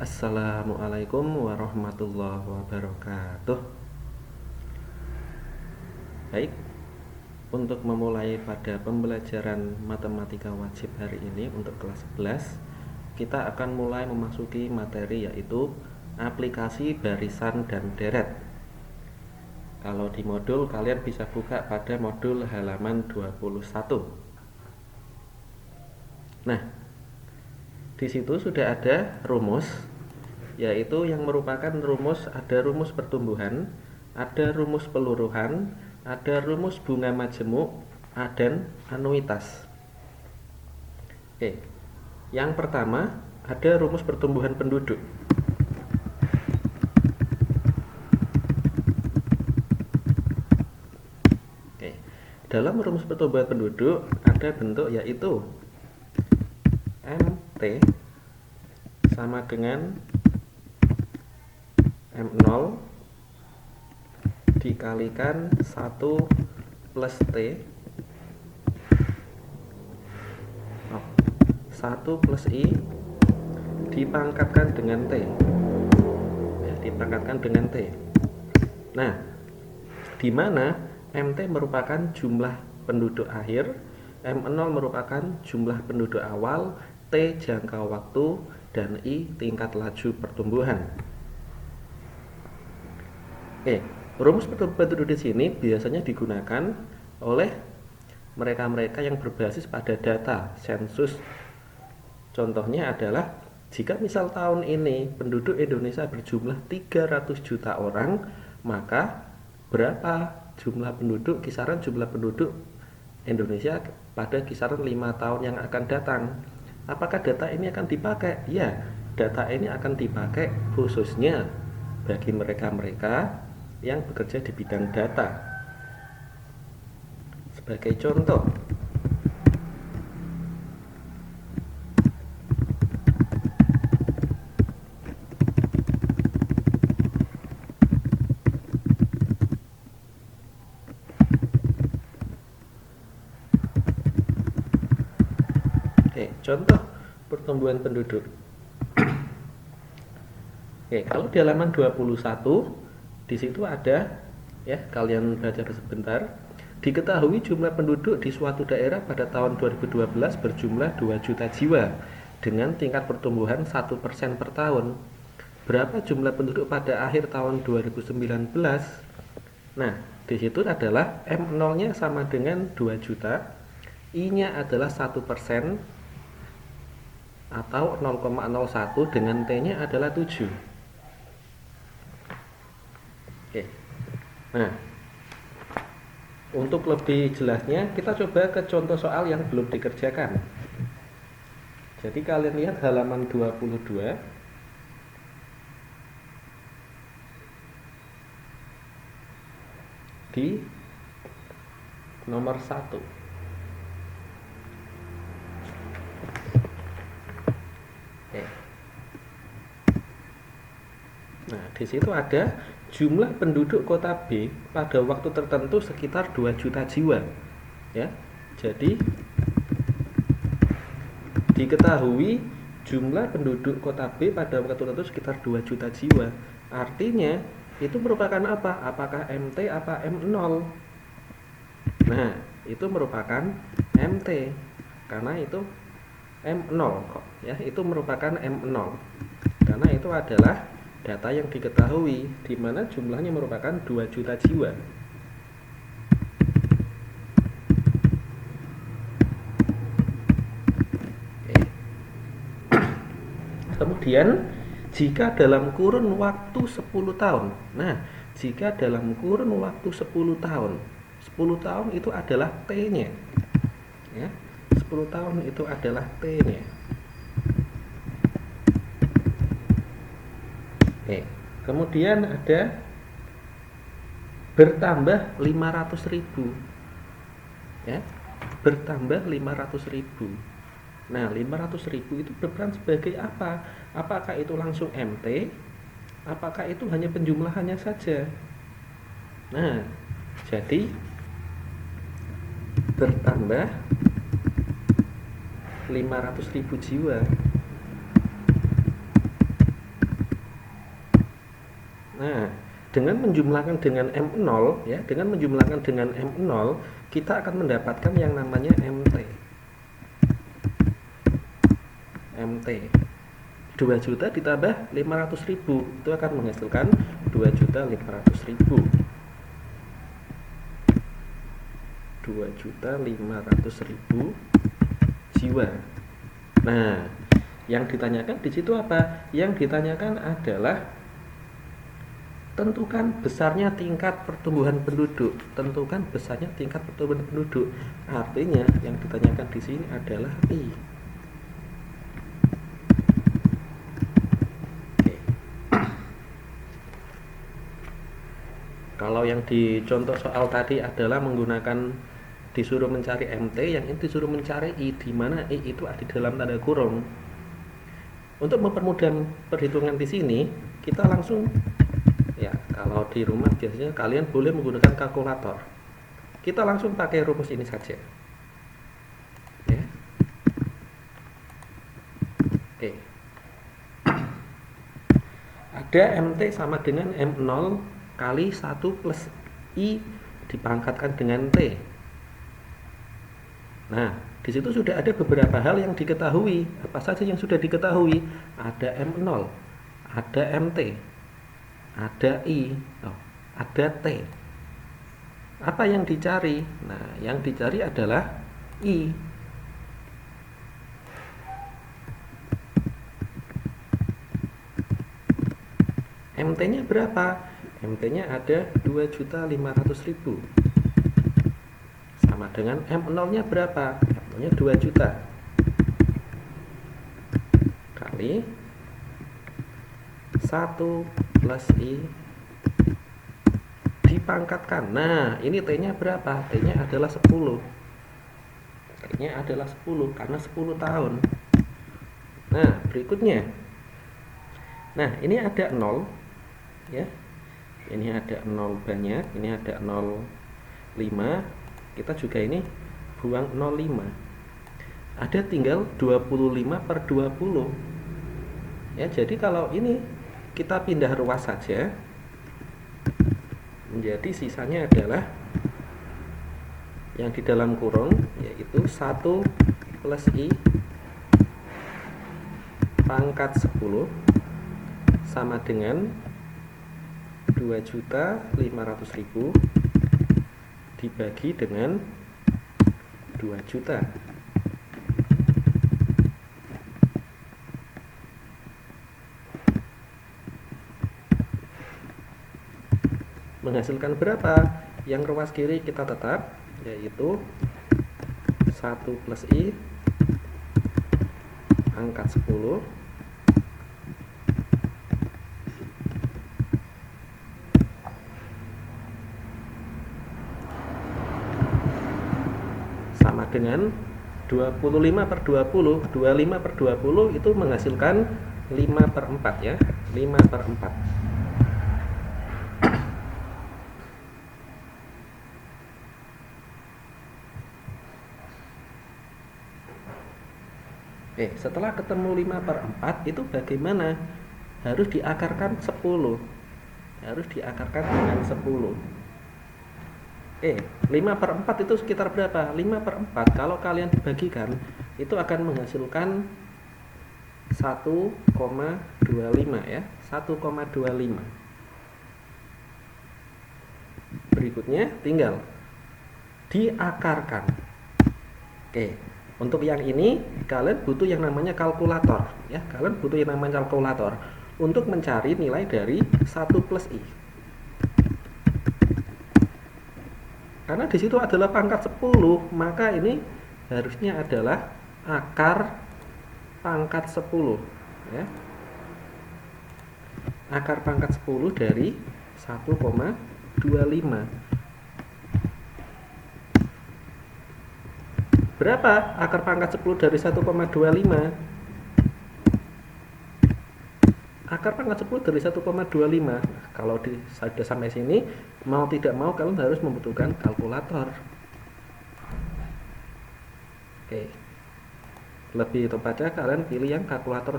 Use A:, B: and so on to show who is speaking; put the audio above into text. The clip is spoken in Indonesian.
A: Assalamualaikum warahmatullahi wabarakatuh. Baik, untuk memulai pada pembelajaran matematika wajib hari ini untuk kelas 11, kita akan mulai memasuki materi yaitu aplikasi barisan dan deret. Kalau di modul kalian bisa buka pada modul halaman 21. Nah, di situ sudah ada rumus, yaitu yang merupakan rumus, ada rumus pertumbuhan, ada rumus peluruhan, ada rumus bunga majemuk, dan anuitas. Oke, yang pertama ada rumus pertumbuhan penduduk. Oke, dalam rumus pertumbuhan penduduk ada bentuk yaitu MT sama dengan M0 dikalikan 1 plus T 1 plus I dipangkatkan dengan T ya, dipangkatkan dengan T. Nah, di mana MT merupakan jumlah penduduk akhir, M0 merupakan jumlah penduduk awal, T jangka waktu, dan I tingkat laju pertumbuhan. Oke, rumus pertumbuhan penduduk di sini biasanya digunakan oleh mereka-mereka yang berbasis pada data sensus. Contohnya adalah jika misal tahun ini penduduk Indonesia berjumlah 300 juta orang, maka berapa jumlah penduduk, kisaran jumlah penduduk Indonesia pada kisaran 5 tahun yang akan datang. Apakah data ini akan dipakai? Ya, data ini akan dipakai khususnya bagi mereka-mereka yang bekerja di bidang data. Sebagai contoh, contoh pertumbuhan penduduk. Oke, kalau di halaman 21 di situ ada ya, kalian baca sebentar. Diketahui jumlah penduduk di suatu daerah pada tahun 2012 berjumlah 2 juta jiwa dengan tingkat pertumbuhan 1% per tahun. Berapa jumlah penduduk pada akhir tahun 2019? Nah, di situ adalah M0-nya sama dengan 2 juta, I-nya adalah 1% atau 0,01 dengan T-nya adalah 7. Oke. Nah, untuk lebih jelasnya kita coba ke contoh soal yang belum dikerjakan. Jadi kalian lihat halaman 22. Di nomor 1. Oke. Nah, di situ ada jumlah penduduk kota B pada waktu tertentu sekitar 2 juta jiwa. Ya. Jadi diketahui jumlah penduduk kota B pada waktu tertentu sekitar 2 juta jiwa. Artinya itu merupakan apa? Apakah MT apa M0? Nah, itu merupakan MT karena itu M0 kok ya, itu merupakan M0 karena itu adalah data yang diketahui di mana jumlahnya merupakan 2 juta jiwa. Oke. Kemudian jika dalam kurun waktu 10 tahun. Nah, jika dalam kurun waktu 10 tahun. 10 tahun itu adalah T-nya. Ya. 10 tahun itu adalah T-nya. Oke. Kemudian ada bertambah 500.000. Ya. Bertambah 500.000. Nah, 500.000 itu berperan sebagai apa? Apakah itu langsung MT? Apakah itu hanya penjumlahannya saja? Nah, jadi bertambah 500.000 jiwa Nah, dengan menjumlahkan dengan M0 ya, dengan menjumlahkan dengan M0 kita akan mendapatkan yang namanya MT. MT 2 juta ditambah 500.000 itu akan menghasilkan 2.500.000. 2.500.000 jiwa. Nah, yang ditanyakan di situ apa? Yang ditanyakan adalah tentukan besarnya tingkat pertumbuhan penduduk. Tentukan besarnya tingkat pertumbuhan penduduk. Artinya yang ditanyakan di sini adalah I. Oke. Kalau yang di contoh soal tadi adalah menggunakan disuruh mencari MT, yang ini disuruh mencari I, di mana I itu ada di dalam tanda kurung. Untuk mempermudah perhitungan di sini, kita langsung ya, kalau di rumah biasanya kalian boleh menggunakan kalkulator. Kita langsung pakai rumus ini saja. Ya. Oke. Ada MT sama dengan M0 kali 1 plus I dipangkatkan dengan T. Nah, di situ sudah ada beberapa hal yang diketahui. Apa saja yang sudah diketahui? Ada M0, ada MT, ada I, ada T. Apa yang dicari? Nah, yang dicari adalah I. MT-nya berapa? MT-nya ada 2.500.000. Sama dengan M0-nya berapa? M0-nya 2 juta. Kali 1 plus I dipangkatkan. Nah, ini T-nya berapa? T-nya adalah 10. T-nya adalah 10 karena 10 tahun. Nah, berikutnya. Nah, ini ada 0 ya. Ini ada 0 banyak, ini ada 0,5. Kita juga ini buang 0,5. Ada tinggal 25/20. Ya, jadi kalau ini kita pindah ruas saja, menjadi sisanya adalah yang di dalam kurung, yaitu 1 plus I pangkat 10 sama dengan 2.500.000 dibagi dengan 2 juta. Menghasilkan berapa? Yang ruas kiri kita tetap, yaitu 1 plus I angkat 10 sama dengan 25/20. 25/20 itu menghasilkan 5/4 ya, 5/4. Setelah ketemu 5/4 itu bagaimana? Harus diakarkan 10. Harus diakarkan dengan 10. 5/4 itu sekitar berapa? 5/4 kalau kalian dibagikan itu akan menghasilkan 1,25 ya, 1,25. Berikutnya tinggal diakarkan. Untuk yang ini kalian butuh yang namanya kalkulator ya. Kalian butuh yang namanya kalkulator untuk mencari nilai dari 1 plus I. Karena di situ adalah pangkat 10, maka ini harusnya adalah akar pangkat 10 ya. Akar pangkat 10 dari 1,25. Berapa akar pangkat 10 dari 1,25? Akar pangkat 10 dari 1,25. Kalau sudah sampai sini, mau tidak mau kalian harus membutuhkan kalkulator. Lebih tepatnya kalian pilih yang kalkulator